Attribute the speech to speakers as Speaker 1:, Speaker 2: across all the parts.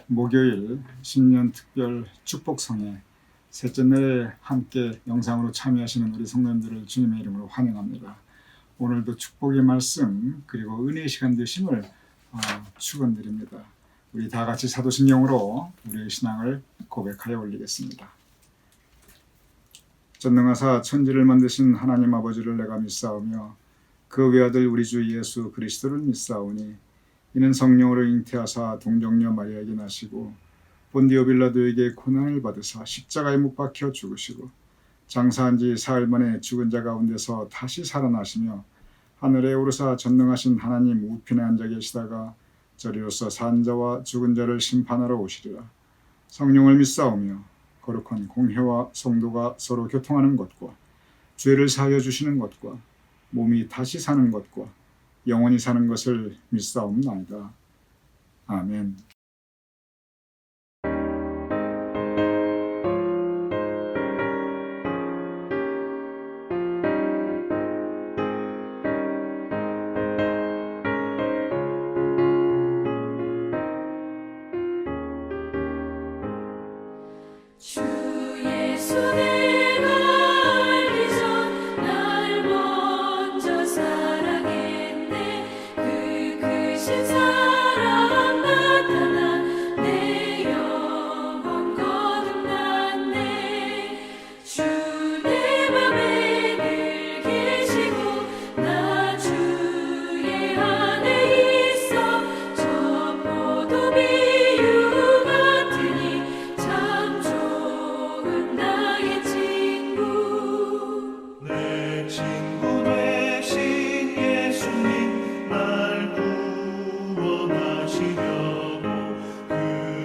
Speaker 1: 목요일 신년 특별 축복성회 셋째 날에 함께 영상으로 참여하시는 우리 성도님들을 주님의 이름으로 환영합니다. 오늘도 축복의 말씀 그리고 은혜의 시간 되심을 축원드립니다. 우리 다 같이 사도신경으로 우리의 신앙을 고백하여 올리겠습니다. 전능하사 천지를 만드신 하나님 아버지를 내가 믿사오며 그 외아들 우리 주 예수 그리스도를 믿사오니 이는 성령으로 잉태하사 동정녀 마리아에게 나시고 본디오 빌라도에게 고난을 받으사 십자가에 못 박혀 죽으시고 장사한 지 사흘 만에 죽은 자 가운데서 다시 살아나시며 하늘에 오르사 전능하신 하나님 우편에 앉아 계시다가 저리로서 산 자와 죽은 자를 심판하러 오시리라. 성령을 믿사오며 거룩한 공회와 성도가 서로 교통하는 것과 죄를 사하여 주시는 것과 몸이 다시 사는 것과 영원히 사는 것을 믿사옵나이다. 아멘.
Speaker 2: 주 예수 내가 알기 전 날 먼저 사랑했네. 그 크신 사랑 나타나 내 영혼 거듭났네. 주 내 맘에 늘 계시고 나 주의 안에 있어. 저 포도 비유 같으니 참 좋은 나의 친구.
Speaker 3: 내 친구 되신 예수님 날 구원하시려고 그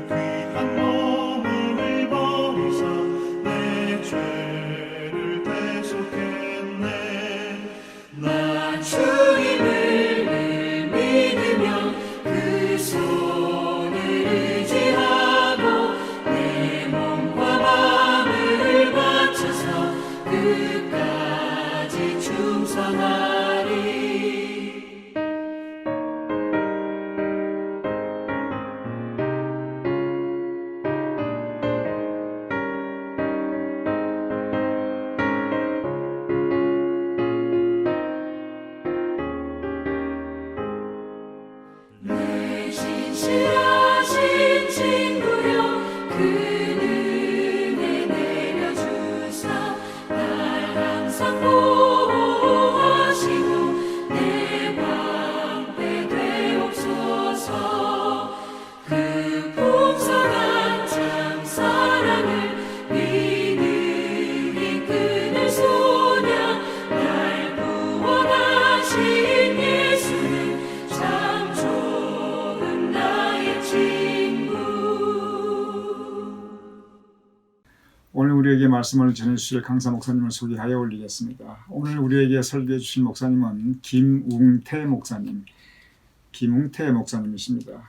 Speaker 3: 귀한 몸을 버리사 내 죄를 대속했네.
Speaker 2: 나 주님을 늘 믿으며 그 손을 의지하고 내 몸과 마음을 바쳐서 끝까지 충성하리. 내 진실하신 친구여 그 은혜 내려주사 날 항상 보호하시고 내 방패 되옵소서. 그 풍성한 참 사랑을 믿음이 끊을 소냐. 날 구원하신 예수는 참 좋은 나의 친구.
Speaker 1: 오늘 우리에게 말씀을 전해주실 강사 목사님을 소개하여 올리겠습니다. 오늘 우리에게 설교해 주실 목사님은 김웅태 목사님이십니다.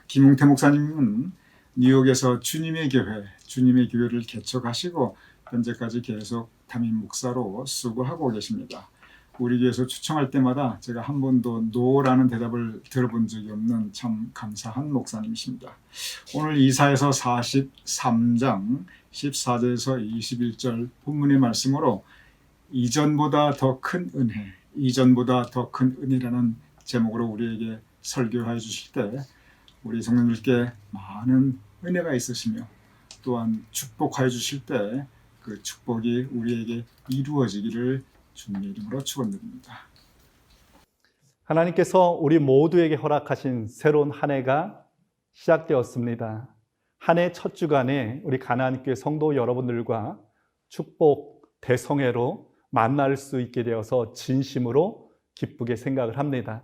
Speaker 1: 김웅태 목사님은 뉴욕에서 주님의 교회를 개척하시고 현재까지 계속 담임 목사로 수고하고 계십니다. 우리 교회에서 초청할 때마다 제가 한 번도 노라는 대답을 들어본 적이 없는 참 감사한 목사님이십니다. 오늘 이사에서 43장 14절에서 21절 본문의 말씀으로 이전보다 더 큰 은혜라는 제목으로 우리에게 설교해 주실 때 우리 성도님들께 많은 은혜가 있으시며 또한 축복하여 주실 때 그 축복이 우리에게 이루어지기를 주님의 이름으로 축원드립니다.
Speaker 4: 하나님께서 우리 모두에게 허락하신 새로운 한 해가 시작되었습니다. 한 해 첫 주간에 우리 가나안교회 성도 여러분들과 축복 대성회로 만날 수 있게 되어서 진심으로 기쁘게 생각을 합니다.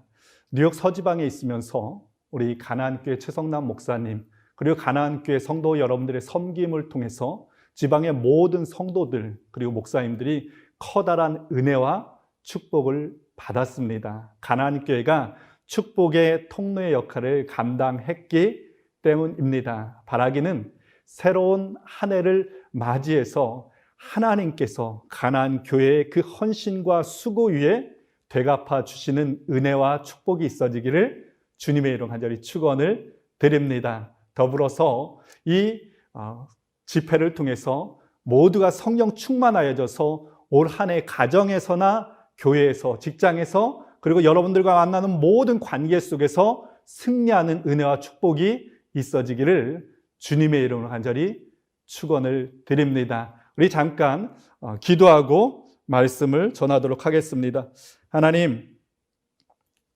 Speaker 4: 뉴욕 서지방에 있으면서 우리 가나안교회 최성남 목사님 그리고 가나안교회 성도 여러분들의 섬김을 통해서 지방의 모든 성도들 그리고 목사님들이 커다란 은혜와 축복을 받았습니다. 가나안교회가 축복의 통로의 역할을 감당했기 때문입니다. 바라기는 새로운 한 해를 맞이해서 하나님께서 가나안교회의 그 헌신과 수고 위에 되갚아 주시는 은혜와 축복이 있어지기를 주님의 이름 간절히 축원을 드립니다. 더불어서 이 집회를 통해서 모두가 성령 충만하여져서 올 한 해 가정에서나 교회에서, 직장에서, 그리고 여러분들과 만나는 모든 관계 속에서 승리하는 은혜와 축복이 있어지기를 주님의 이름으로 간절히 축원을 드립니다. 우리 잠깐 기도하고 말씀을 전하도록 하겠습니다. 하나님,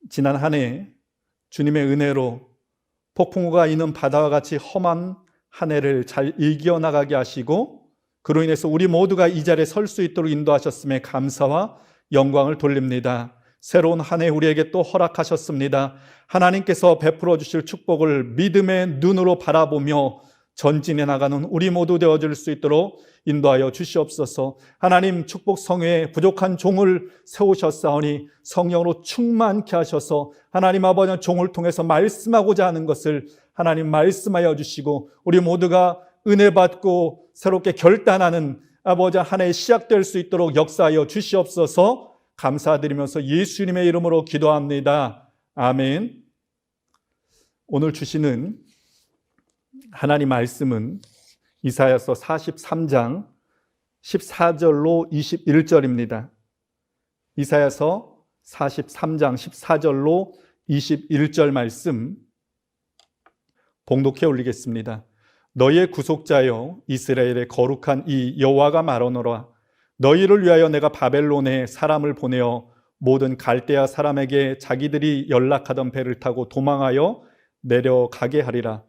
Speaker 4: 지난 한 해 주님의 은혜로 폭풍우가 있는 바다와 같이 험한 한 해를 잘 이겨나가게 하시고, 그로 인해서 우리 모두가 이 자리에 설 수 있도록 인도하셨음에 감사와 영광을 돌립니다. 새로운 한 해 우리에게 또 허락하셨습니다. 하나님께서 베풀어 주실 축복을 믿음의 눈으로 바라보며 전진해 나가는 우리 모두 되어줄 수 있도록 인도하여 주시옵소서. 하나님, 축복 성회에 부족한 종을 세우셨사오니 성령으로 충만케 하셔서 하나님 아버지 종을 통해서 말씀하고자 하는 것을 하나님 말씀하여 주시고, 우리 모두가 은혜 받고 새롭게 결단하는 아버지 한 해 시작될 수 있도록 역사하여 주시옵소서. 감사드리면서 예수님의 이름으로 기도합니다. 아멘. 오늘 주시는 하나님 말씀은 이사야서 43장 14절로 21절입니다. 이사야서 43장 14절로 21절 말씀 봉독해 올리겠습니다. 너희의 구속자여 이스라엘의 거룩한 이 여호와가 말하노라. 너희를 위하여 내가 바벨론에 사람을 보내어 모든 갈대아 사람에게 자기들이 연락하던 배를 타고 도망하여 내려가게 하리라.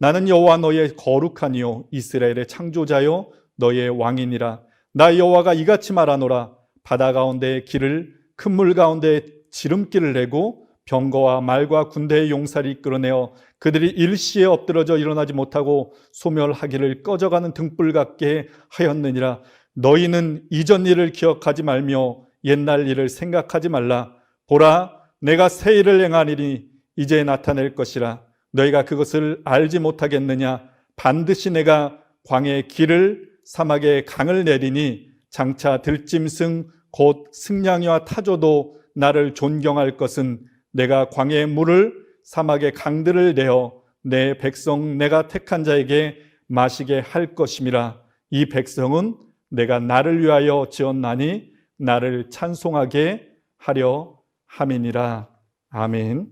Speaker 4: 나는 여호와 너희의 거룩하니요 이스라엘의 창조자요 너희의 왕이니라. 나 여호와가 이같이 말하노라. 바다 가운데 길을 큰 물 가운데 지름길을 내고 병거와 말과 군대의 용사를 이끌어내어 그들이 일시에 엎드러져 일어나지 못하고 소멸하기를 꺼져가는 등불 같게 하였느니라. 너희는 이전 일을 기억하지 말며 옛날 일을 생각하지 말라. 보라, 내가 새 일을 행하리니 이제 나타낼 것이라. 너희가 그것을 알지 못하겠느냐? 반드시 내가 광야의 길을 사막의 강을 내리니 장차 들짐승 곧 승냥이와 타조도 나를 존경할 것은 내가 광야의 물을 사막의 강들을 내어 내 백성 내가 택한 자에게 마시게 할 것임이라. 이 백성은 내가 나를 위하여 지었나니 나를 찬송하게 하려 함이니라. 아멘.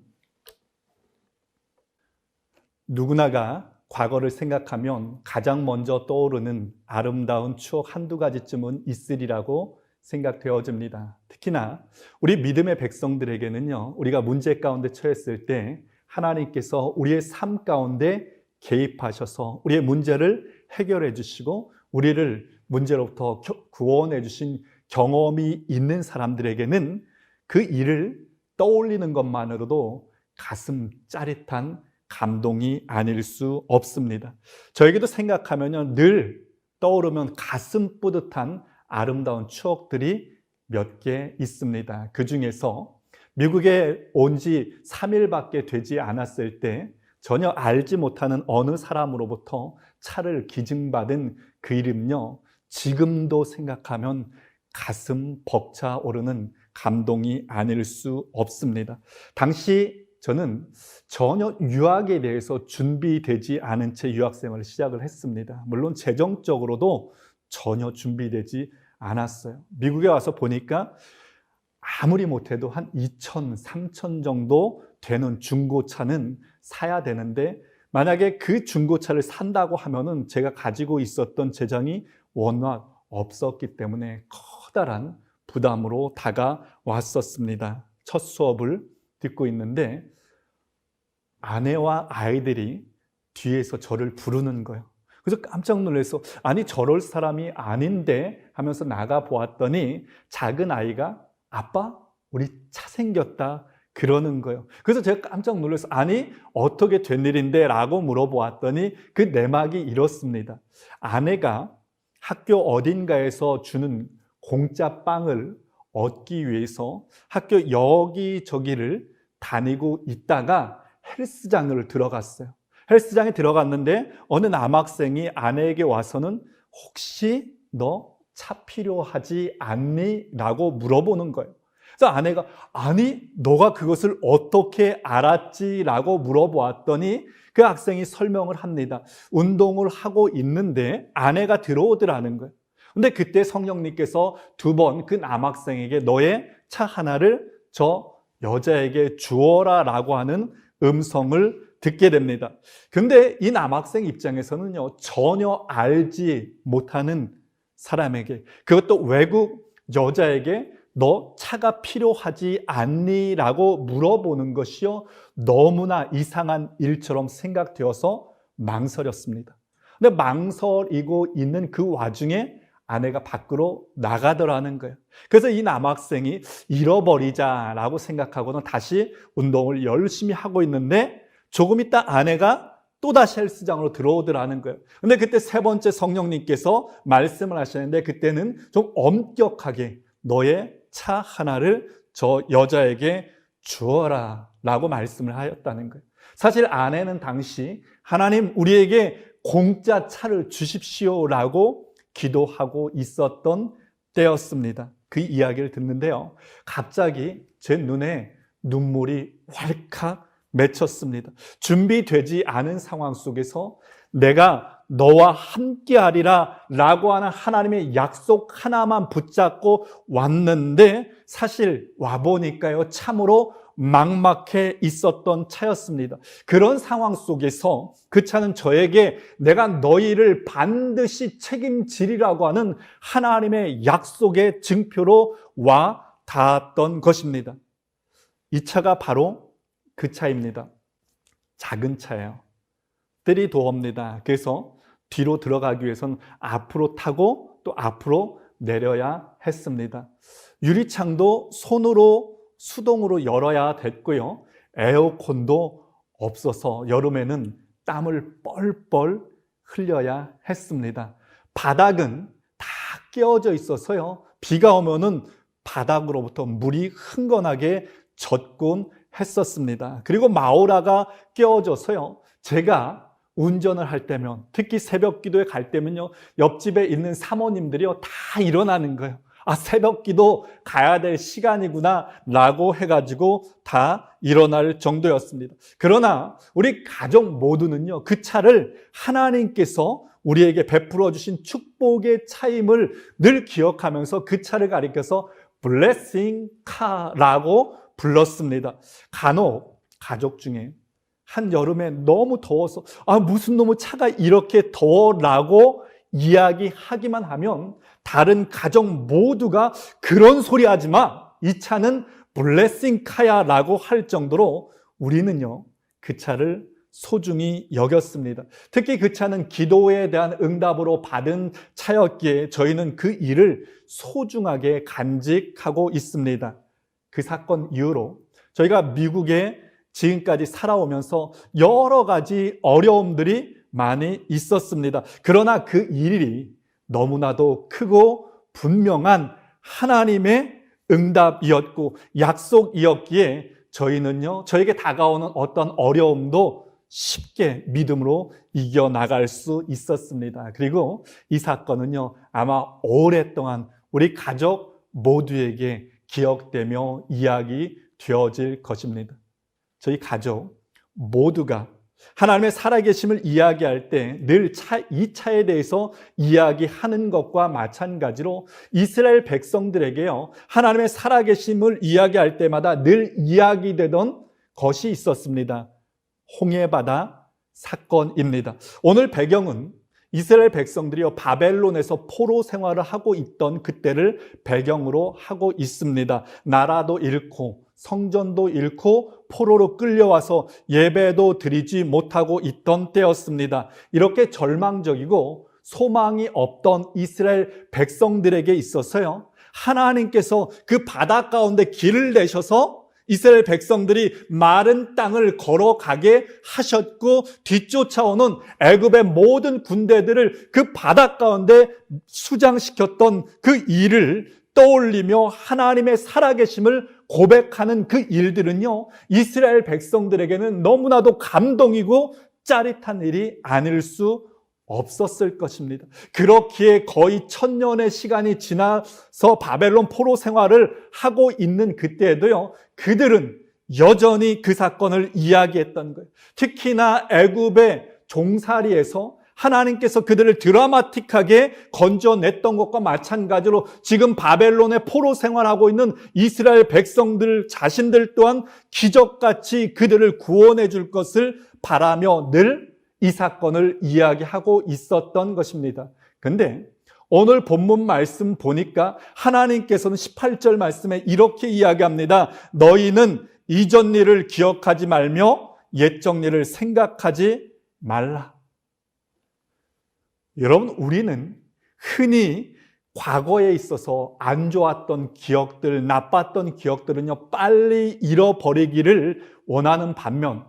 Speaker 4: 누구나가 과거를 생각하면 가장 먼저 떠오르는 아름다운 추억 한두 가지쯤은 있으리라고 생각되어집니다. 특히나 우리 믿음의 백성들에게는요, 우리가 문제 가운데 처했을 때 하나님께서 우리의 삶 가운데 개입하셔서 우리의 문제를 해결해 주시고 우리를 문제로부터 구원해 주신 경험이 있는 사람들에게는 그 일을 떠올리는 것만으로도 가슴 짜릿한 감동이 아닐 수 없습니다. 저에게도 생각하면 늘 떠오르면 가슴 뿌듯한 아름다운 추억들이 몇 개 있습니다. 그 중에서 미국에 온 지 3일밖에 되지 않았을 때 전혀 알지 못하는 어느 사람으로부터 차를 기증받은 그 일은요, 지금도 생각하면 가슴 벅차오르는 감동이 아닐 수 없습니다. 당시 저는 전혀 유학에 대해서 준비되지 않은 채 유학생활을 시작을 했습니다. 물론 재정적으로도 전혀 준비되지 않았어요. 미국에 와서 보니까 아무리 못해도 한 2천, 3천 정도 되는 중고차는 사야 되는데, 만약에 그 중고차를 산다고 하면은 제가 가지고 있었던 재정이 워낙 없었기 때문에 커다란 부담으로 다가왔었습니다. 첫 수업을 듣고 있는데 아내와 아이들이 뒤에서 저를 부르는 거예요. 그래서 깜짝 놀라서 아니 저럴 사람이 아닌데 하면서 나가 보았더니 작은 아이가 아빠 우리 차 생겼다 그러는 거예요. 그래서 제가 깜짝 놀라서 아니 어떻게 된 일인데 라고 물어보았더니 그 내막이 이렇습니다. 아내가 학교 어딘가에서 주는 공짜 빵을 얻기 위해서 학교 여기저기를 다니고 있다가 헬스장을 들어갔어요. 헬스장에 들어갔는데 어느 남학생이 아내에게 와서는 혹시 너 차 필요하지 않니? 라고 물어보는 거예요. 그래서 아내가 아니 너가 그것을 어떻게 알았지? 라고 물어보았더니 그 학생이 설명을 합니다. 운동을 하고 있는데 아내가 들어오더라는 거예요. 근데 그때 성령님께서 두 번 그 남학생에게 너의 차 하나를 저 여자에게 주어라 라고 하는 음성을 듣게 됩니다. 근데 이 남학생 입장에서는요, 전혀 알지 못하는 사람에게, 그것도 외국 여자에게 너 차가 필요하지 않니? 라고 물어보는 것이요, 너무나 이상한 일처럼 생각되어서 망설였습니다. 근데 망설이고 있는 그 와중에 아내가 밖으로 나가더라는 거예요. 그래서 이 남학생이 잃어버리자라고 생각하고는 다시 운동을 열심히 하고 있는데 조금 있다 아내가 또다시 헬스장으로 들어오더라는 거예요. 근데 그때 세 번째 성령님께서 말씀을 하시는데 그때는 좀 엄격하게 너의 차 하나를 저 여자에게 주어라 라고 말씀을 하였다는 거예요. 사실 아내는 당시 하나님 우리에게 공짜 차를 주십시오 라고 기도하고 있었던 때였습니다. 그 이야기를 듣는데요, 갑자기 제 눈에 눈물이 왈칵 맺혔습니다. 준비되지 않은 상황 속에서 내가 너와 함께하리라 라고 하는 하나님의 약속 하나만 붙잡고 왔는데 사실 와보니까요, 참으로 막막해 있었던 차였습니다. 그런 상황 속에서 그 차는 저에게 내가 너희를 반드시 책임지리라고 하는 하나님의 약속의 증표로 와 닿았던 것입니다. 이 차가 바로 그 차입니다. 작은 차예요. 쓰리도어입니다. 그래서 뒤로 들어가기 위해서는 앞으로 타고 또 앞으로 내려야 했습니다. 유리창도 손으로 수동으로 열어야 됐고요. 에어컨도 없어서 여름에는 땀을 뻘뻘 흘려야 했습니다. 바닥은 다 깨어져 있어서요, 비가 오면은 바닥으로부터 물이 흥건하게 젖곤 했었습니다. 그리고 마오라가 깨어져서요, 제가 운전을 할 때면, 특히 새벽 기도에 갈 때면요, 옆집에 있는 사모님들이요 다 일어나는 거예요. 아, 새벽 기도 가야 될 시간이구나 라고 해가지고 다 일어날 정도였습니다. 그러나 우리 가족 모두는요, 그 차를 하나님께서 우리에게 베풀어 주신 축복의 차임을 늘 기억하면서 그 차를 가리켜서 블레싱 카라고 불렀습니다. 간혹 가족 중에 한여름에 너무 더워서 아, 무슨 놈의 차가 이렇게 더워라고 이야기하기만 하면 다른 가족 모두가 그런 소리 하지 마, 이 차는 블레싱 카야 라고 할 정도로 우리는요 그 차를 소중히 여겼습니다. 특히 그 차는 기도에 대한 응답으로 받은 차였기에 저희는 그 일을 소중하게 간직하고 있습니다. 그 사건 이후로 저희가 미국에 지금까지 살아오면서 여러 가지 어려움들이 많이 있었습니다. 그러나 그 일이 너무나도 크고 분명한 하나님의 응답이었고 약속이었기에 저희는요, 저에게 다가오는 어떤 어려움도 쉽게 믿음으로 이겨나갈 수 있었습니다. 그리고 이 사건은요, 아마 오랫동안 우리 가족 모두에게 기억되며 이야기 되어질 것입니다. 저희 가족 모두가 하나님의 살아계심을 이야기할 때 늘 이 차에 대해서 이야기하는 것과 마찬가지로 이스라엘 백성들에게요, 하나님의 살아계심을 이야기할 때마다 늘 이야기되던 것이 있었습니다. 홍해바다 사건입니다. 오늘 배경은 이스라엘 백성들이요, 바벨론에서 포로 생활을 하고 있던 그때를 배경으로 하고 있습니다. 나라도 잃고 성전도 잃고 포로로 끌려와서 예배도 드리지 못하고 있던 때였습니다. 이렇게 절망적이고 소망이 없던 이스라엘 백성들에게 있어서요, 하나님께서 그 바다 가운데 길을 내셔서 이스라엘 백성들이 마른 땅을 걸어가게 하셨고 뒤쫓아오는 애굽의 모든 군대들을 그 바다 가운데 수장시켰던 그 일을 떠올리며 하나님의 살아계심을 고백하는 그 일들은요, 이스라엘 백성들에게는 너무나도 감동이고 짜릿한 일이 아닐 수 없었을 것입니다. 그렇기에 거의 1000년의 시간이 지나서 바벨론 포로 생활을 하고 있는 그때에도요, 그들은 여전히 그 사건을 이야기했던 거예요. 특히나 애굽의 종살이에서 하나님께서 그들을 드라마틱하게 건져냈던 것과 마찬가지로 지금 바벨론의 포로 생활하고 있는 이스라엘 백성들 자신들 또한 기적같이 그들을 구원해 줄 것을 바라며 늘 이 사건을 이야기하고 있었던 것입니다. 근데 오늘 본문 말씀 보니까 하나님께서는 18절 말씀에 이렇게 이야기합니다. 너희는 이전 일을 기억하지 말며 옛적 일을 생각하지 말라. 여러분, 우리는 흔히 과거에 있어서 안 좋았던 기억들, 나빴던 기억들은요, 빨리 잃어버리기를 원하는 반면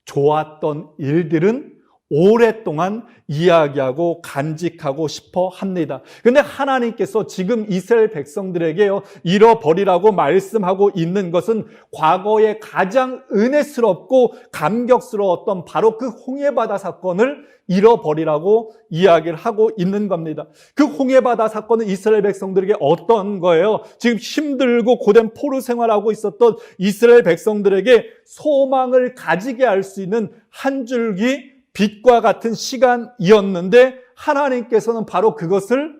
Speaker 4: 좋았던 일들은 오랫동안 이야기하고 간직하고 싶어 합니다. 그런데 하나님께서 지금 이스라엘 백성들에게요, 잃어버리라고 말씀하고 있는 것은 과거에 가장 은혜스럽고 감격스러웠던 바로 그 홍해바다 사건을 잃어버리라고 이야기를 하고 있는 겁니다. 그 홍해바다 사건은 이스라엘 백성들에게 어떤 거예요? 지금 힘들고 고된 포로 생활하고 있었던 이스라엘 백성들에게 소망을 가지게 할 수 있는 한 줄기 빛과 같은 시간이었는데 하나님께서는 바로 그것을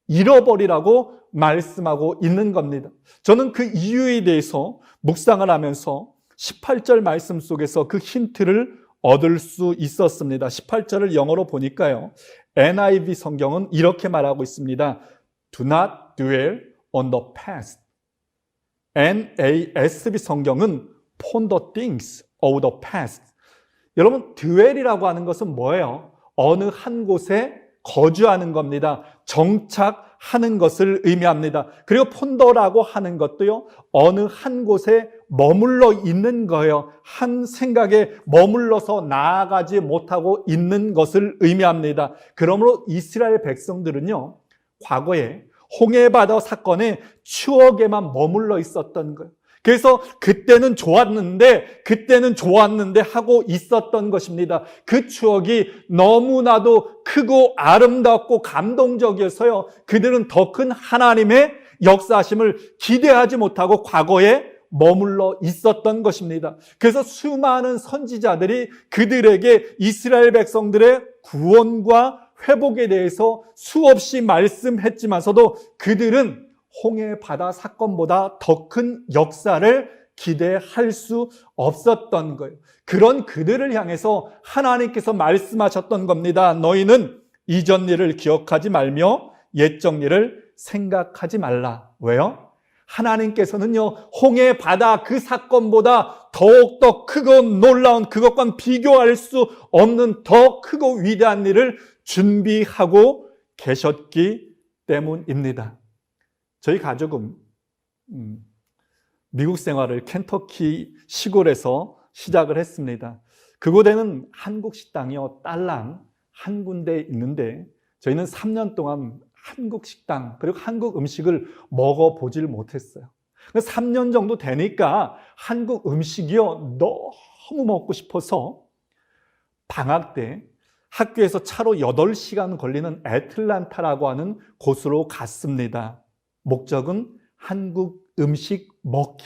Speaker 4: 잃어버리라고 말씀하고 있는 겁니다. 저는 그 이유에 대해서 묵상을 하면서 18절 말씀 속에서 그 힌트를 얻을 수 있었습니다. 18절을 영어로 보니까요, NIV 성경은 이렇게 말하고 있습니다. Do not dwell on the past. NASB 성경은 ponder things of the past. 여러분, 드웰이라고 하는 것은 뭐예요? 어느 한 곳에 거주하는 겁니다. 정착하는 것을 의미합니다. 그리고 폰더라고 하는 것도요, 어느 한 곳에 머물러 있는 거예요. 한 생각에 머물러서 나아가지 못하고 있는 것을 의미합니다. 그러므로 이스라엘 백성들은요, 과거에 홍해바다 사건의 추억에만 머물러 있었던 거예요. 그래서 그때는 좋았는데 하고 있었던 것입니다. 그 추억이 너무나도 크고 아름답고 감동적이어서요, 그들은 더 큰 하나님의 역사하심을 기대하지 못하고 과거에 머물러 있었던 것입니다. 그래서 수많은 선지자들이 그들에게 이스라엘 백성들의 구원과 회복에 대해서 수없이 말씀했지만서도 그들은 홍해 바다 사건보다 더 큰 역사를 기대할 수 없었던 거예요. 그런 그들을 향해서 하나님께서 말씀하셨던 겁니다. 너희는 이전 일을 기억하지 말며 옛적 일을 생각하지 말라. 왜요? 하나님께서는요, 홍해 바다 그 사건보다 더욱더 크고 놀라운, 그것과는 비교할 수 없는 더 크고 위대한 일을 준비하고 계셨기 때문입니다. 저희 가족은 미국 생활을 켄터키 시골에서 시작을 했습니다. 그곳에는 한국 식당이요, 딸랑 한 군데 있는데 저희는 3년 동안 한국 식당 그리고 한국 음식을 먹어보질 못했어요. 3년 정도 되니까 한국 음식이요, 너무 먹고 싶어서 방학 때 학교에서 차로 8시간 걸리는 애틀란타라고 하는 곳으로 갔습니다. 목적은 한국 음식 먹기.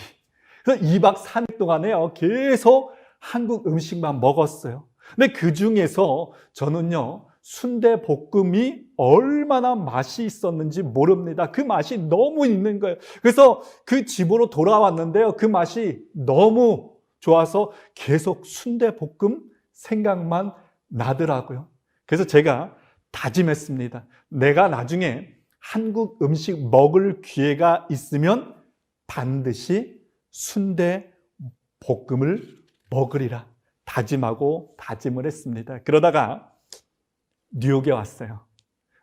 Speaker 4: 그래서 2박 3일 동안에요, 계속 한국 음식만 먹었어요. 근데 그 중에서 저는요, 순대볶음이 얼마나 맛이 있었는지 모릅니다. 그 맛이 너무 있는 거예요. 그래서 그 집으로 돌아왔는데요, 그 맛이 너무 좋아서 계속 순대볶음 생각만 나더라고요. 그래서 제가 다짐했습니다. 내가 나중에 한국 음식 먹을 기회가 있으면 반드시 순대볶음을 먹으리라 다짐하고 다짐을 했습니다. 그러다가 뉴욕에 왔어요.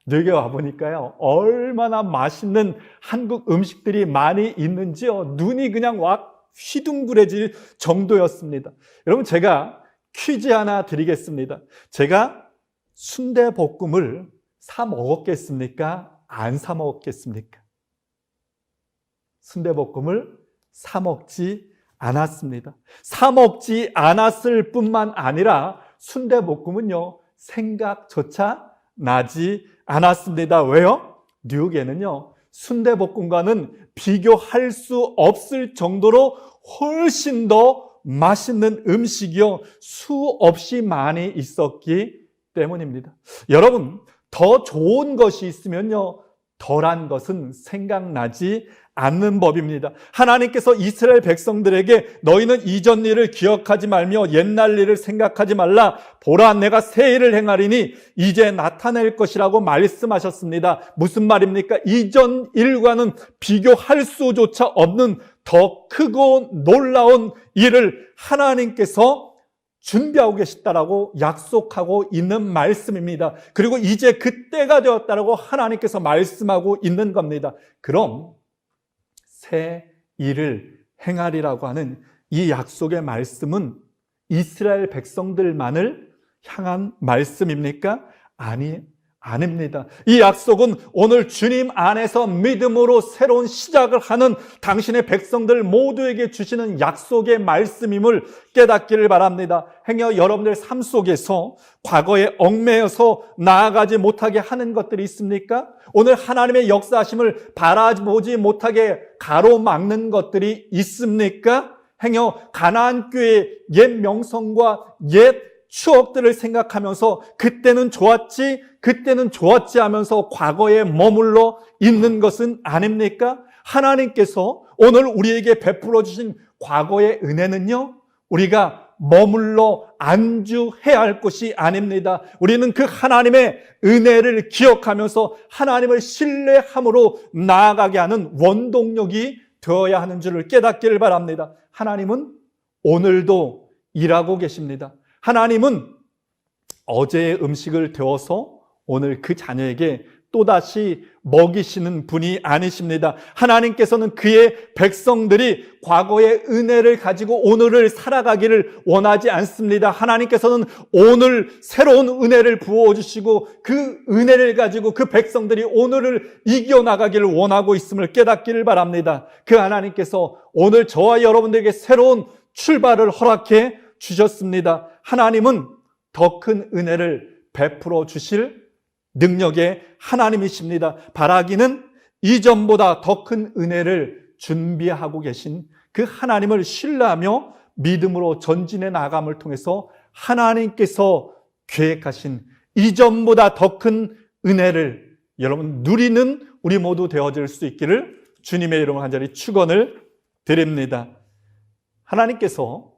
Speaker 4: 뉴욕에 와보니까요, 얼마나 맛있는 한국 음식들이 많이 있는지요, 눈이 그냥 휘둥그레질 정도였습니다. 여러분, 제가 퀴즈 하나 드리겠습니다. 제가 순대볶음을 사 먹었겠습니까? 안 사 먹었겠습니까? 순대볶음을 사 먹지 않았습니다. 사 먹지 않았을 뿐만 아니라 순대볶음은요, 생각조차 나지 않았습니다. 왜요? 뉴욕에는요, 순대볶음과는 비교할 수 없을 정도로 훨씬 더 맛있는 음식이요 수없이 많이 있었기 때문입니다. 여러분, 더 좋은 것이 있으면요 덜한 것은 생각나지 않는 법입니다. 하나님께서 이스라엘 백성들에게 너희는 이전 일을 기억하지 말며 옛날 일을 생각하지 말라. 보라, 내가 새 일을 행하리니 이제 나타낼 것이라고 말씀하셨습니다. 무슨 말입니까? 이전 일과는 비교할 수조차 없는 더 크고 놀라운 일을 하나님께서 준비하고 계시다라고 약속하고 있는 말씀입니다. 그리고 이제 그때가 되었다라고 하나님께서 말씀하고 있는 겁니다. 그럼 새 일을 행하리라고 하는 이 약속의 말씀은 이스라엘 백성들만을 향한 말씀입니까? 아닙니다. 이 약속은 오늘 주님 안에서 믿음으로 새로운 시작을 하는 당신의 백성들 모두에게 주시는 약속의 말씀임을 깨닫기를 바랍니다. 행여 여러분들 삶 속에서 과거에 얽매여서 나아가지 못하게 하는 것들이 있습니까? 오늘 하나님의 역사하심을 바라보지 못하게 가로막는 것들이 있습니까? 행여 가나안 교회의 옛 명성과 옛 추억들을 생각하면서 그때는 좋았지 하면서 과거에 머물러 있는 것은 아닙니까? 하나님께서 오늘 우리에게 베풀어 주신 과거의 은혜는요 우리가 머물러 안주해야 할 것이 아닙니다. 우리는 그 하나님의 은혜를 기억하면서 하나님을 신뢰함으로 나아가게 하는 원동력이 되어야 하는 줄을 깨닫기를 바랍니다. 하나님은 오늘도 일하고 계십니다. 하나님은 어제의 음식을 데워서 오늘 그 자녀에게 또다시 먹이시는 분이 아니십니다. 하나님께서는 그의 백성들이 과거의 은혜를 가지고 오늘을 살아가기를 원하지 않습니다. 하나님께서는 오늘 새로운 은혜를 부어주시고 그 은혜를 가지고 그 백성들이 오늘을 이겨나가기를 원하고 있음을 깨닫기를 바랍니다. 그 하나님께서 오늘 저와 여러분들에게 새로운 출발을 허락해 주셨습니다. 하나님은 더 큰 은혜를 베풀어 주실 능력의 하나님이십니다. 바라기는 이전보다 더 큰 은혜를 준비하고 계신 그 하나님을 신뢰하며 믿음으로 전진해 나감을 통해서 하나님께서 계획하신 이전보다 더 큰 은혜를 여러분 누리는 우리 모두 되어질 수 있기를 주님의 이름으로 간절히 축원을 드립니다. 하나님께서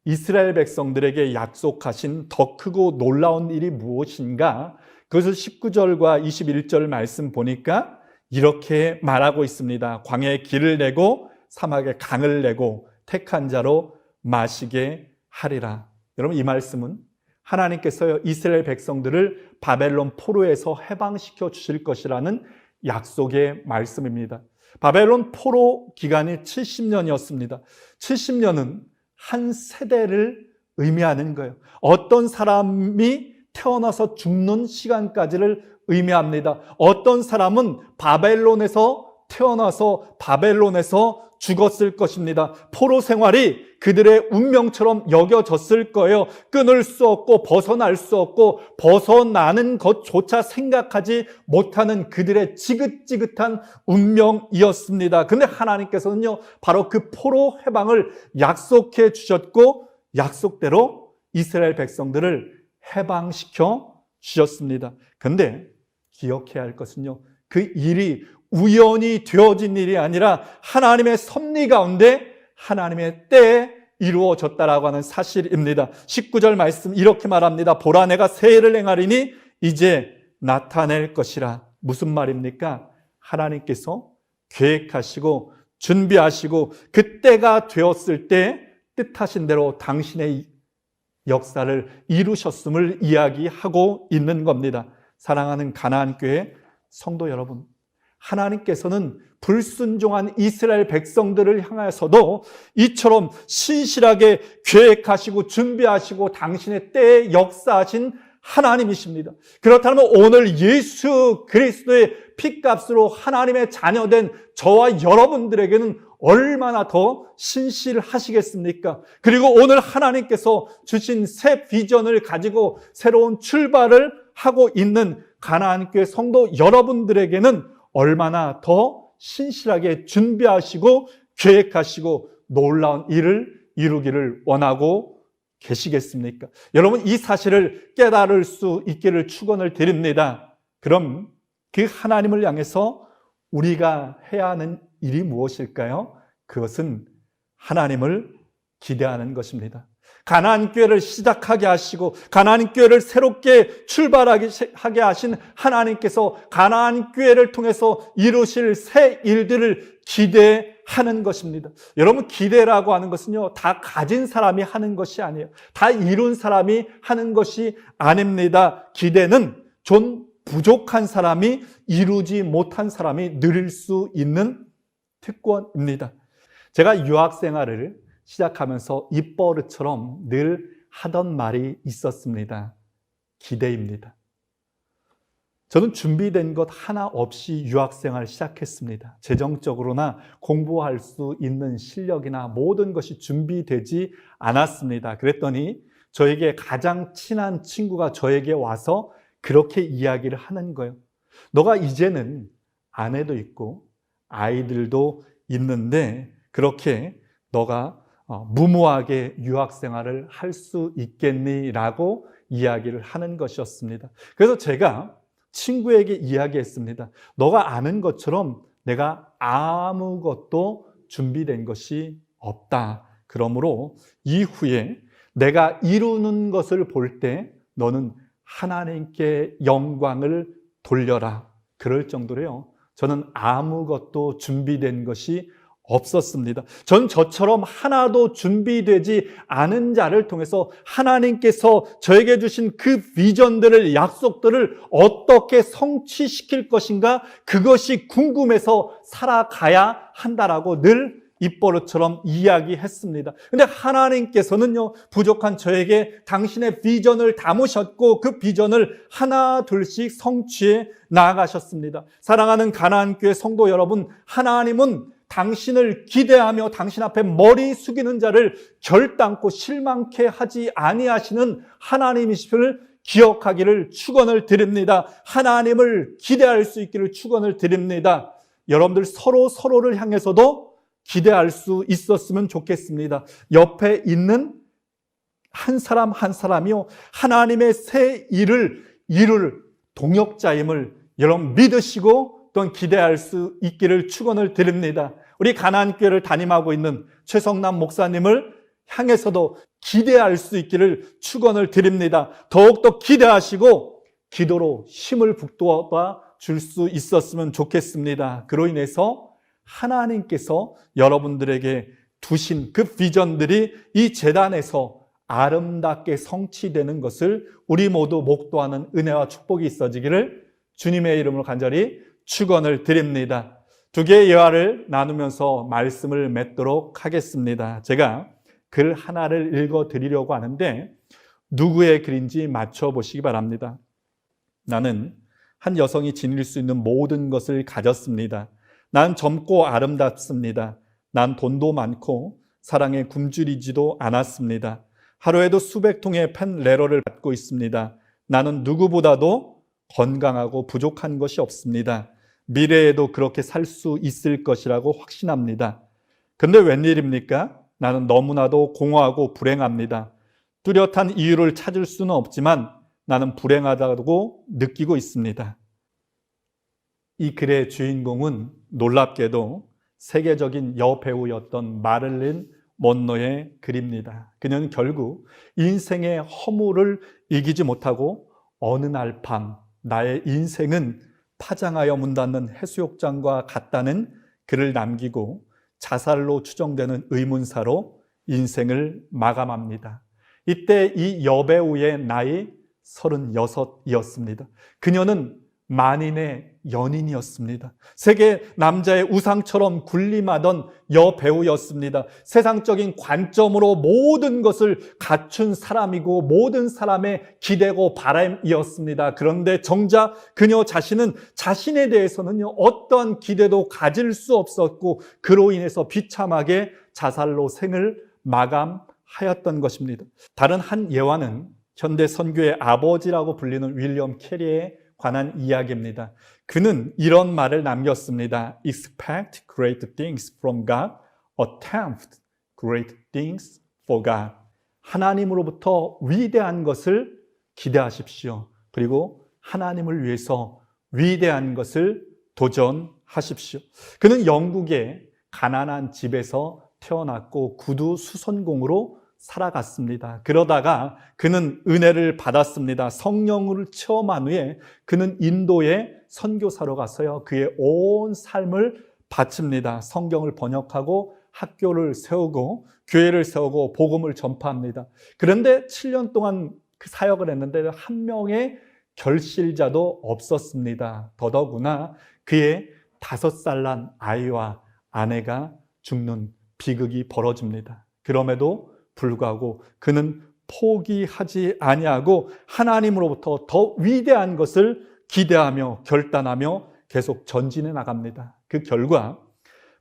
Speaker 4: 이스라엘 백성들에게 약속하신 더 크고 놀라운 일이 무엇인가? 그것을 19절과 21절 말씀 보니까 이렇게 말하고 있습니다. 광야에 길을 내고 사막에 강을 내고 택한 자로 마시게 하리라. 여러분, 이 말씀은 하나님께서 이스라엘 백성들을 바벨론 포로에서 해방시켜 주실 것이라는 약속의 말씀입니다. 바벨론 포로 기간이 70년이었습니다. 70년은 한 세대를 의미하는 거예요. 어떤 사람이 태어나서 죽는 시간까지를 의미합니다. 어떤 사람은 바벨론에서 태어나서 바벨론에서 죽었을 것입니다. 포로 생활이 그들의 운명처럼 여겨졌을 거예요. 끊을 수 없고 벗어날 수 없고 벗어나는 것조차 생각하지 못하는 그들의 지긋지긋한 운명이었습니다. 근데 하나님께서는요, 바로 그 포로 해방을 약속해 주셨고 약속대로 이스라엘 백성들을 해방시켜 주셨습니다. 근데 기억해야 할 것은요, 그 일이 우연히 되어진 일이 아니라 하나님의 섭리 가운데 하나님의 때에 이루어졌다라고 하는 사실입니다. 19절 말씀 이렇게 말합니다. 보라, 내가 새 일을 행하리니 이제 나타낼 것이라. 무슨 말입니까? 하나님께서 계획하시고 준비하시고 그때가 되었을 때 뜻하신 대로 당신의 역사를 이루셨음을 이야기하고 있는 겁니다. 사랑하는 가나안 교회 성도 여러분, 하나님께서는 불순종한 이스라엘 백성들을 향해서도 이처럼 신실하게 계획하시고 준비하시고 당신의 때에 역사하신 하나님이십니다. 그렇다면 오늘 예수 그리스도의 피값으로 하나님의 자녀된 저와 여러분들에게는 얼마나 더 신실하시겠습니까? 그리고 오늘 하나님께서 주신 새 비전을 가지고 새로운 출발을 하고 있는 가나안 교회 성도 여러분들에게는 얼마나 더 신실하게 준비하시고 계획하시고 놀라운 일을 이루기를 원하고 계시겠습니까? 여러분, 이 사실을 깨달을 수 있기를 축원을 드립니다. 그럼 그 하나님을 향해서 우리가 해야 하는 일이 무엇일까요? 그것은 하나님을 기대하는 것입니다. 가나안 교회를 시작하게 하시고 가나안 교회를 새롭게 출발하게 하신 하나님께서 가나안 교회를 통해서 이루실 새 일들을 기대하는 것입니다. 여러분, 기대라고 하는 것은요, 다 가진 사람이 하는 것이 아니에요. 다 이룬 사람이 하는 것이 아닙니다. 기대는 좀 부족한 사람이, 이루지 못한 사람이 누릴 수 있는 특권입니다. 제가 유학 생활을 시작하면서 입버릇처럼 늘 하던 말이 있었습니다. 기대입니다. 저는 준비된 것 하나 없이 유학생활을 시작했습니다. 재정적으로나 공부할 수 있는 실력이나 모든 것이 준비되지 않았습니다. 그랬더니 저에게 가장 친한 친구가 저에게 와서 그렇게 이야기를 하는 거예요. 너가 이제는 아내도 있고 아이들도 있는데 그렇게 너가 무모하게 유학생활을 할 수 있겠니? 라고 이야기를 하는 것이었습니다. 그래서 제가 친구에게 이야기했습니다. 너가 아는 것처럼 내가 아무것도 준비된 것이 없다. 그러므로 이후에 내가 이루는 것을 볼 때 너는 하나님께 영광을 돌려라. 그럴 정도로요. 저는 아무것도 준비된 것이 없었습니다. 전 저처럼 하나도 준비되지 않은 자를 통해서 하나님께서 저에게 주신 그 비전들을, 약속들을 어떻게 성취시킬 것인가, 그것이 궁금해서 살아가야 한다라고 늘 입버릇처럼 이야기했습니다. 근데 하나님께서는요, 부족한 저에게 당신의 비전을 담으셨고 그 비전을 하나 둘씩 성취해 나아가셨습니다. 사랑하는 가나안교회 성도 여러분, 하나님은 당신을 기대하며 당신 앞에 머리 숙이는 자를 결단코 실망케 하지 아니하시는 하나님이심을 기억하기를 축원을 드립니다. 하나님을 기대할 수 있기를 축원을 드립니다. 여러분들 서로를 향해서도 기대할 수 있었으면 좋겠습니다. 옆에 있는 한 사람 한 사람이요, 하나님의 새 일을 이룰 동역자임을 여러분 믿으시고 또한 기대할 수 있기를 축원을 드립니다. 우리 가나안교회를 담임하고 있는 최성남 목사님을 향해서도 기대할 수 있기를 축원을 드립니다. 더욱더 기대하시고 기도로 힘을 북돋아 줄 수 있었으면 좋겠습니다. 그로 인해서 하나님께서 여러분들에게 두신 그 비전들이 이 제단에서 아름답게 성취되는 것을 우리 모두 목도하는 은혜와 축복이 있어지기를 주님의 이름으로 간절히 축원을 드립니다. 두 개의 예화를 나누면서 말씀을 맺도록 하겠습니다. 제가 글 하나를 읽어드리려고 하는데 누구의 글인지 맞춰보시기 바랍니다. 나는 한 여성이 지닐 수 있는 모든 것을 가졌습니다. 난 젊고 아름답습니다. 난 돈도 많고 사랑에 굶주리지도 않았습니다. 하루에도 수백 통의 펜레러를 받고 있습니다. 나는 누구보다도 건강하고 부족한 것이 없습니다. 미래에도 그렇게 살 수 있을 것이라고 확신합니다. 근데 웬일입니까? 나는 너무나도 공허하고 불행합니다. 뚜렷한 이유를 찾을 수는 없지만 나는 불행하다고 느끼고 있습니다. 이 글의 주인공은 놀랍게도 세계적인 여배우였던 마릴린 먼로의 글입니다. 그녀는 결국 인생의 허물을 이기지 못하고 어느 날 밤 나의 인생은 파장하여 문 닫는 해수욕장과 같다는 글을 남기고 자살로 추정되는 의문사로 인생을 마감합니다. 이때 이 여배우의 나이 36이었습니다. 그녀는 만인의 연인이었습니다. 세계 남자의 우상처럼 군림하던 여배우였습니다. 세상적인 관점으로 모든 것을 갖춘 사람이고 모든 사람의 기대고 바람이었습니다. 그런데 정작 그녀 자신은 자신에 대해서는요, 어떠한 기대도 가질 수 없었고 그로 인해서 비참하게 자살로 생을 마감하였던 것입니다. 다른 한 예화는 현대 선교의 아버지라고 불리는 윌리엄 캐리에 관한 이야기입니다. 그는 이런 말을 남겼습니다. Expect great things from God. Attempt great things for God. 하나님으로부터 위대한 것을 기대하십시오. 그리고 하나님을 위해서 위대한 것을 도전하십시오. 그는 영국의 가난한 집에서 태어났고 구두 수선공으로 살아갔습니다. 그러다가 그는 은혜를 받았습니다. 성령을 체험한 후에 그는 인도에 선교사로 가서요, 그의 온 삶을 바칩니다. 성경을 번역하고 학교를 세우고 교회를 세우고 복음을 전파합니다. 그런데 7년 동안 그 사역을 했는데 한 명의 결실자도 없었습니다. 더더구나 그의 5살 난 아이와 아내가 죽는 비극이 벌어집니다. 그럼에도 불구하고 그는 포기하지 아니하고 하나님으로부터 더 위대한 것을 기대하며 결단하며 계속 전진해 나갑니다. 그 결과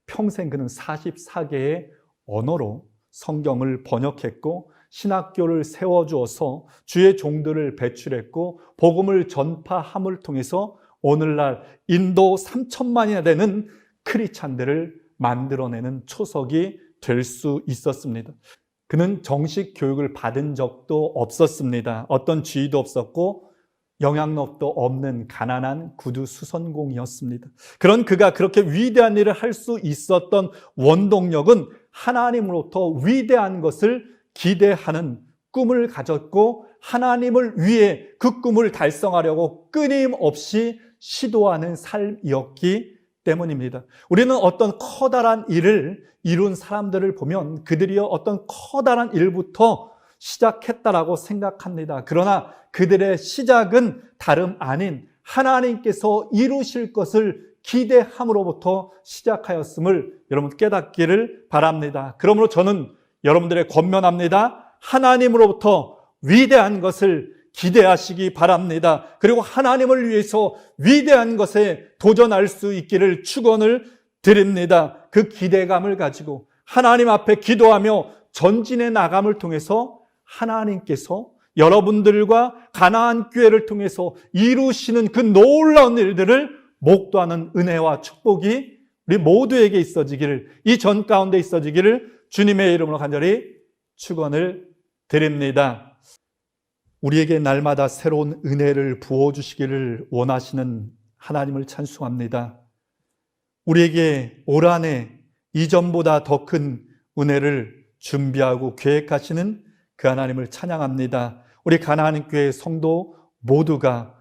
Speaker 4: 평생 그는 44개의 언어로 성경을 번역했고 신학교를 세워주어서 주의 종들을 배출했고 복음을 전파함을 통해서 오늘날 인도 3천만이나 되는 크리스찬들을 만들어내는 초석이 될 수 있었습니다. 그는 정식 교육을 받은 적도 없었습니다. 어떤 지위도 없었고 영향력도 없는 가난한 구두 수선공이었습니다. 그런 그가 그렇게 위대한 일을 할 수 있었던 원동력은 하나님으로부터 위대한 것을 기대하는 꿈을 가졌고 하나님을 위해 그 꿈을 달성하려고 끊임없이 시도하는 삶이었기 때문입니다. 우리는 어떤 커다란 일을 이룬 사람들을 보면 그들이 어떤 커다란 일부터 시작했다라고 생각합니다. 그러나 그들의 시작은 다름 아닌 하나님께서 이루실 것을 기대함으로부터 시작하였음을 여러분 깨닫기를 바랍니다. 그러므로 저는 여러분들의 권면합니다. 하나님으로부터 위대한 것을 기대하시기 바랍니다. 그리고 하나님을 위해서 위대한 것에 도전할 수 있기를 축원을 드립니다. 그 기대감을 가지고 하나님 앞에 기도하며 전진해 나감을 통해서 하나님께서 여러분들과 가나안 교회를 통해서 이루시는 그 놀라운 일들을 목도하는 은혜와 축복이 우리 모두에게 있어지기를, 이 전 가운데 있어지기를 주님의 이름으로 간절히 축원을 드립니다. 우리에게 날마다 새로운 은혜를 부어주시기를 원하시는 하나님을 찬송합니다. 우리에게 올 한 해 이전보다 더 큰 은혜를 준비하고 계획하시는 그 하나님을 찬양합니다. 우리 가나안 교회 성도 모두가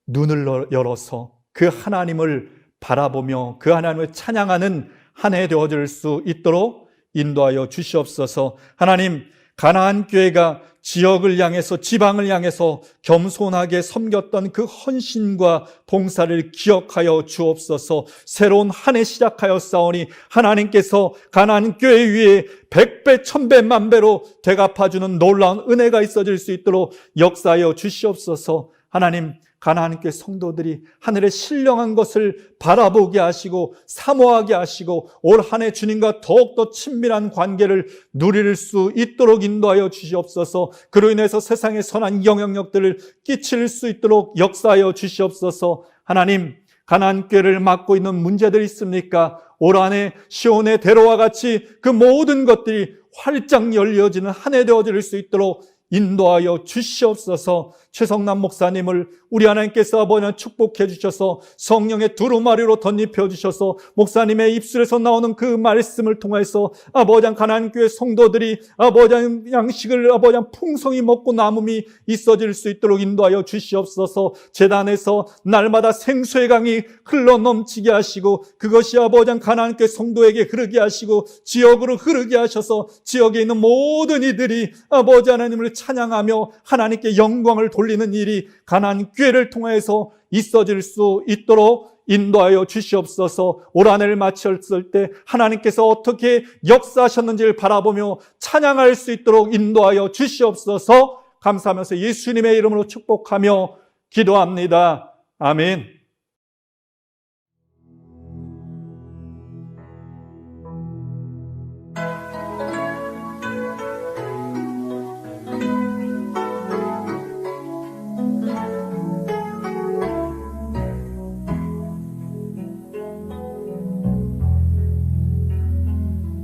Speaker 4: 눈을 열어서 그 하나님을 바라보며 그 하나님을 찬양하는 한 해 되어질 수 있도록 인도하여 주시옵소서. 하나님, 가나안 교회가 지역을 향해서 지방을 향해서 겸손하게 섬겼던 그 헌신과 봉사를 기억하여 주옵소서. 새로운 한 해 시작하였사오니 하나님께서 가나안 교회 위에 100배, 1000배, 만배로 대갚아주는 놀라운 은혜가 있어질 수 있도록 역사하여 주시옵소서. 하나님, 가나안 교회 성도들이 하늘의 신령한 것을 바라보게 하시고 사모하게 하시고 올 한 해 주님과 더욱더 친밀한 관계를 누릴 수 있도록 인도하여 주시옵소서. 그로 인해서 세상에 선한 영향력들을 끼칠 수 있도록 역사하여 주시옵소서. 하나님, 가나안 교회를 맡고 있는 문제들이 있습니까? 올 한 해 시온의 대로와 같이 그 모든 것들이 활짝 열려지는 한 해 되어질 수 있도록 인도하여 주시옵소서. 최성남 목사님을 우리 하나님께서 아버지 축복해 주셔서 성령의 두루마리로 덧입혀 주셔서 목사님의 입술에서 나오는 그 말씀을 통해서 아버지 가나안 교회 성도들이 아버지 양식을 아버지 풍성히 먹고 남음이 있어질 수 있도록 인도하여 주시옵소서. 제단에서 날마다 생수의 강이 흘러 넘치게 하시고 그것이 아버지 가나안 교회 성도에게 흐르게 하시고 지역으로 흐르게 하셔서 지역에 있는 모든 이들이 아버지 하나님을 찬양하며 하나님께 영광을 돌리는 일이 가나안 교회를 통해서 있어질 수 있도록 인도하여 주시옵소서. 올 한 해를 마쳤을 때 하나님께서 어떻게 역사하셨는지를 바라보며 찬양할 수 있도록 인도하여 주시옵소서. 감사하면서 예수님의 이름으로 축복하며 기도합니다. 아멘.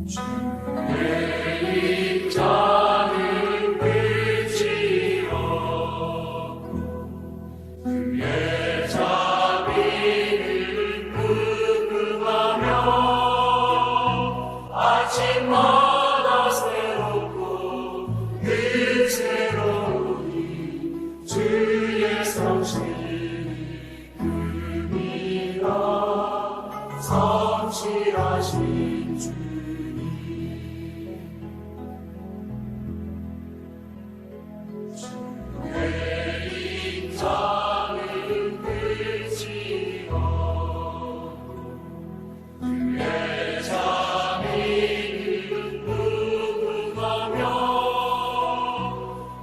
Speaker 2: 주의 아침마다 새롭고 늘 새로우니 주의 성실이 금이라 성실하신 주님 주의 인자는 끝이요 주의 자비는 무궁하며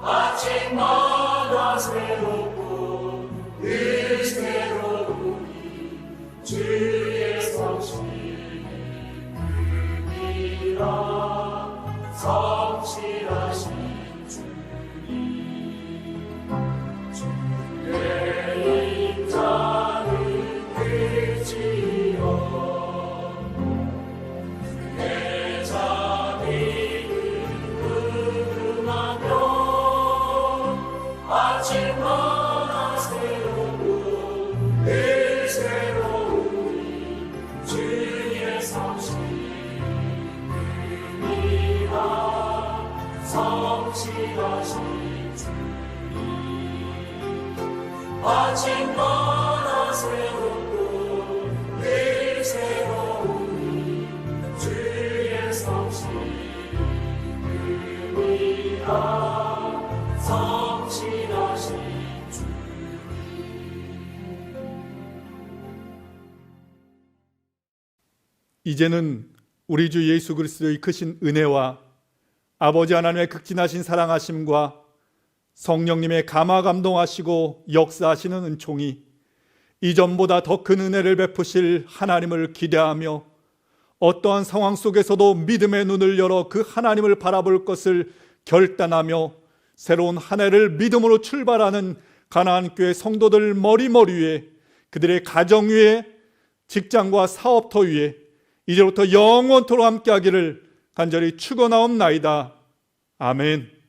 Speaker 2: 아침마다 새롭고 늘 새로우니 주의 성실이 금이라 성실하신 주의 인자는 끝이요 주의 자비는 무궁하며 아침마다 새롭고 늘 새로우니 주의 성실이 금이라 성실하신 아침마다 새롭고 늘 새로우니 주의 성실이 금이라 성실하신 주
Speaker 4: 이제는 우리 주 예수 그리스도의 크신 은혜와 아버지 하나님의 극진하신 사랑하심과 성령님의 감화 감동하시고 역사하시는 은총이 이전보다 더 큰 은혜를 베푸실 하나님을 기대하며 어떠한 상황 속에서도 믿음의 눈을 열어 그 하나님을 바라볼 것을 결단하며 새로운 한 해를 믿음으로 출발하는 가나안교회 성도들 머리 위에 그들의 가정 위에 직장과 사업터 위에 이제부터 영원토록 함께하기를 간절히 축원하옵나이다. 아멘.